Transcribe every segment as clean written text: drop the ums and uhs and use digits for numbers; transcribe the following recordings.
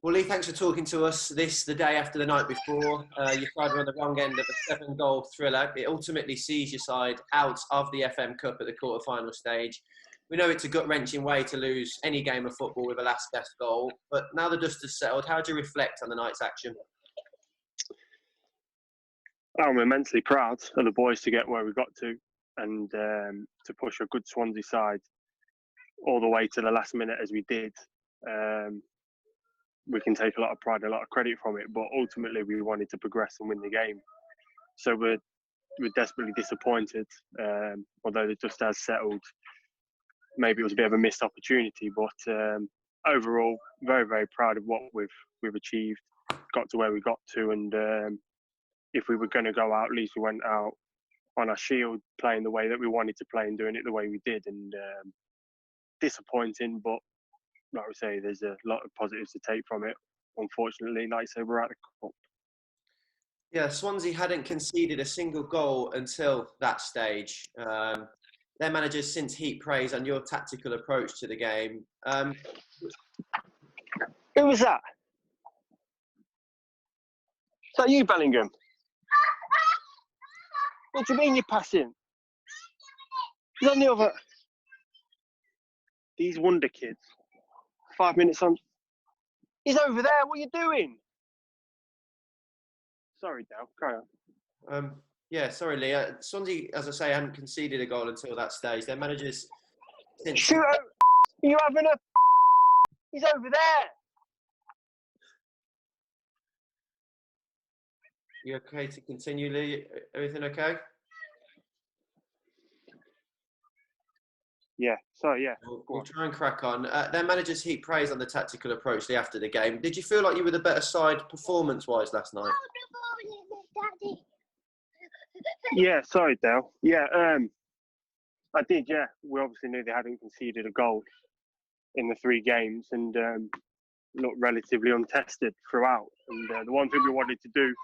Well, Lee, thanks for talking to us the day after the night before. Your side were on the wrong end of a seven-goal thriller. It ultimately sees your side out of the FM Cup at the quarter-final stage. We know it's a gut-wrenching way to lose any game of football with a last-best goal, but now the dust has settled, how do you reflect on the night's action? I'm immensely proud of the boys to get where we got to and to push a good Swansea side all the way to the last minute as we did. We can take a lot of pride and a lot of credit from it, but ultimately we wanted to progress and win the game. So we're desperately disappointed, although the dust has settled. Maybe it was a bit of a missed opportunity, but overall, very, very proud of what we've achieved, got to where we got to, and if we were going to go out, at least we went out on our shield, playing the way that we wanted to play and doing it the way we did. And disappointing, but like I say, there's a lot of positives to take from it. Unfortunately, like I say, we're at the cup. Yeah, Swansea hadn't conceded a single goal until that stage. Their manager's since heaped praise on your tactical approach to the game. Who was that? Is that you, Bellingham? What do you mean you're passing? He's on the other. These wonder kids. 5 minutes on. He's over there. What are you doing? Sorry, Dal. Carry on. Yeah, sorry, Lee. Swansea, as I say, hadn't conceded a goal until that stage. Their managers. Shoot! Are you having a? He's over there. You okay to continue, Lee? Everything okay? Yeah, sorry, yeah. We'll try and crack on. Their managers heaped praise on the tactical approach after the game. Did you feel like you were the better side performance-wise last night? Yeah, sorry, Dale. Yeah, I did, yeah. We obviously knew they hadn't conceded a goal in the 3 games and looked relatively untested throughout. And the one thing we wanted to do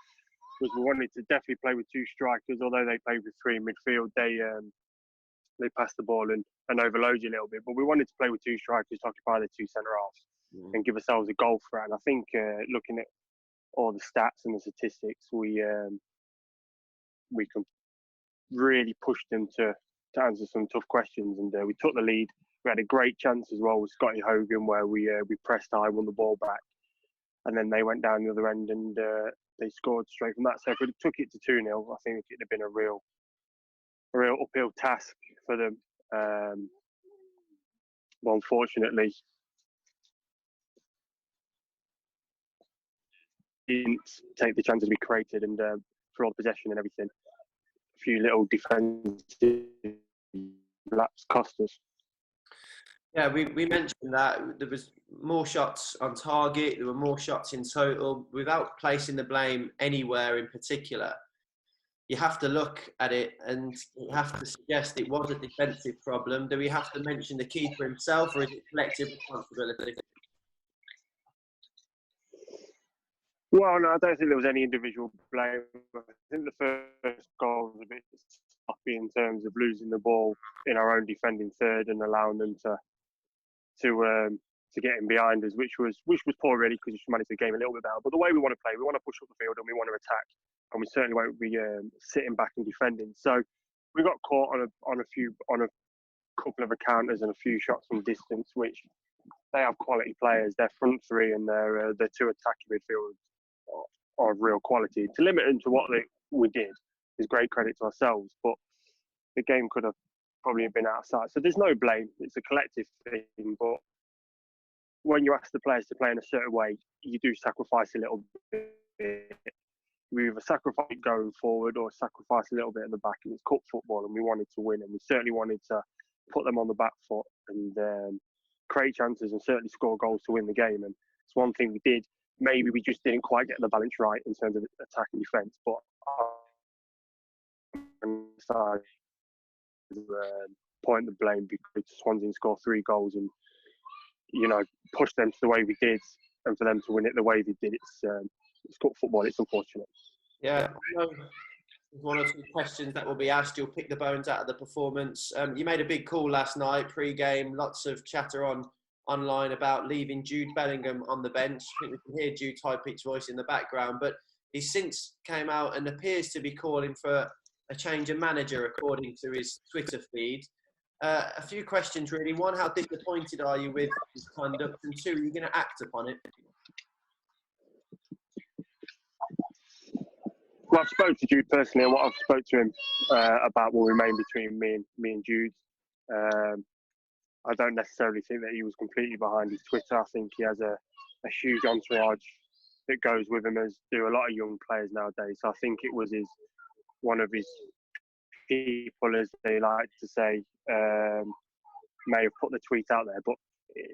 was we wanted to definitely play with 2 strikers, although they played with 3 in midfield. They passed the ball and overload you a little bit, but we wanted to play with 2 strikers to occupy the 2 centre halves and give ourselves a goal threat. And I think looking at all the stats and the statistics, we can really push them to answer some tough questions. And we took the lead. We had a great chance as well with Scotty Hogan where we pressed high, won the ball back, and then they went down the other end and they scored straight from that. So if we took it to 2-0, I think it'd have been a real uphill task for them. But unfortunately, didn't take the chances we created, and for all the possession and everything, a few little defensive laps cost us. Yeah, we mentioned that there was more shots on target, there were more shots in total, without placing the blame anywhere in particular. You have to look at it and you have to suggest it was a defensive problem. Do we have to mention the keeper himself, or is it collective responsibility? Well, no, I don't think there was any individual blame. I think the first goal was a bit sloppy in terms of losing the ball in our own defending third and allowing them to get in behind us, which was poor really, because we should manage the game a little bit better. But the way we want to play, we want to push up the field and we want to attack, and we certainly won't be sitting back and defending. So we got caught on a couple of encounters and a few shots from distance, which they have quality players. Their front 3 and their 2 attacking midfielders are of real quality. To limit them to what we did is great credit to ourselves, but the game could have probably been out of sight. So there's no blame. It's a collective thing, but when you ask the players to play in a certain way, you do sacrifice a little bit. We either sacrifice going forward or sacrifice a little bit at the back, and it's cup football, and we wanted to win, and we certainly wanted to put them on the back foot and create chances and certainly score goals to win the game. And it's one thing we did. Maybe we just didn't quite get the balance right in terms of attack and defence, but point the blame because Swansea scored 3 goals and push them to the way we did, and for them to win it the way they did. It's cup football. It's unfortunate. Yeah, one or 2 questions that will be asked. You'll pick the bones out of the performance. You made a big call last night, pre-game. Lots of chatter on online about leaving Jude Bellingham on the bench. I think we can hear Jude's high-pitched voice in the background, but he's since came out and appears to be calling for a change of manager, according to his Twitter feed. A few questions, really. One, how disappointed are you with his conduct? And two, are you going to act upon it? Well, I've spoken to Jude personally, and what I've spoke to him about will remain between me and Jude. I don't necessarily think that he was completely behind his Twitter. I think he has a huge entourage that goes with him, as do a lot of young players nowadays. So I think it was one of his people, as they like to say, may have put the tweet out there. But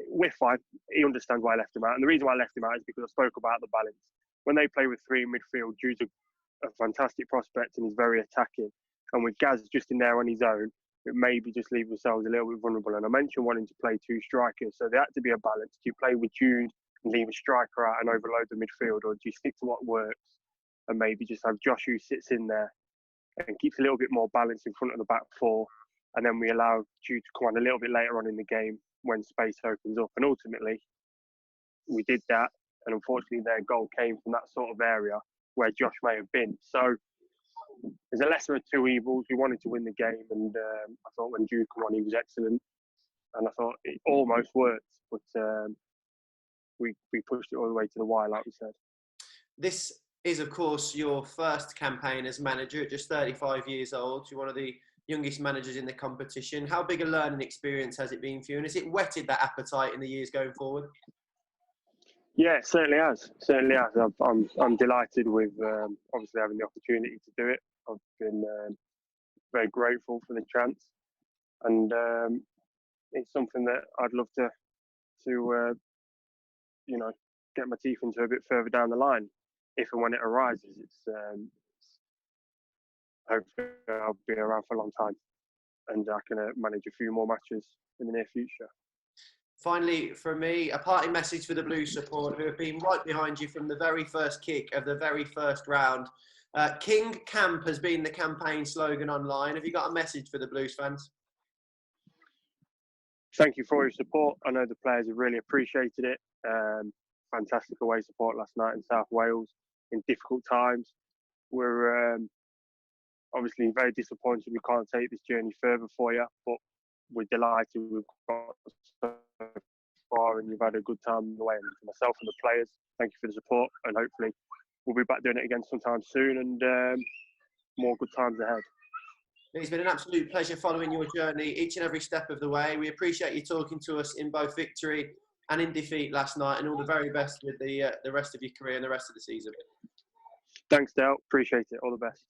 with five, he understands why I left him out. And the reason why I left him out is because I spoke about the balance. When they play with three in midfield, Jude's a fantastic prospect and he's very attacking. And with Gaz just in there on his own, it maybe just leave themselves a little bit vulnerable. And I mentioned wanting to play two strikers, so there had to be a balance. Do you play with Jude and leave a striker out and overload the midfield, or do you stick to what works and maybe just have Josh, who sits in there and keeps a little bit more balance in front of the back four, and then we allow Jude to come on a little bit later on in the game when space opens up? And ultimately, we did that, and unfortunately their goal came from that sort of area where Josh may have been. So there's a lesser of two evils. We wanted to win the game, and I thought when Jude came on, he was excellent, and I thought it almost worked, but we pushed it all the way to the wire, like we said. This is, of course, your first campaign as manager at just 35 years old. You're one of the youngest managers in the competition. How big a learning experience has it been for you, and has it whetted that appetite in the years going forward? Yeah, it certainly has. Certainly has. I'm delighted with obviously having the opportunity to do it. I've been very grateful for the chance, and it's something that I'd love to get my teeth into a bit further down the line, if and when it arises. It's hopefully I'll be around for a long time, and I can manage a few more matches in the near future. Finally, from me, a parting message for the Blues support who have been right behind you from the very first kick of the very first round. King Camp has been the campaign slogan online. Have you got a message for the Blues fans? Thank you for your support. I know the players have really appreciated it. Fantastic away support last night in South Wales in difficult times. We're obviously very disappointed we can't take this journey further for you, but we're delighted we've got so far and you've had a good time on the way. And for myself and the players, thank you for the support, and hopefully we'll be back doing it again sometime soon, and more good times ahead. It's been an absolute pleasure following your journey each and every step of the way. We appreciate you talking to us in both victory and in defeat last night, and all the very best with the rest of your career and the rest of the season. Thanks, Dale. Appreciate it. All the best.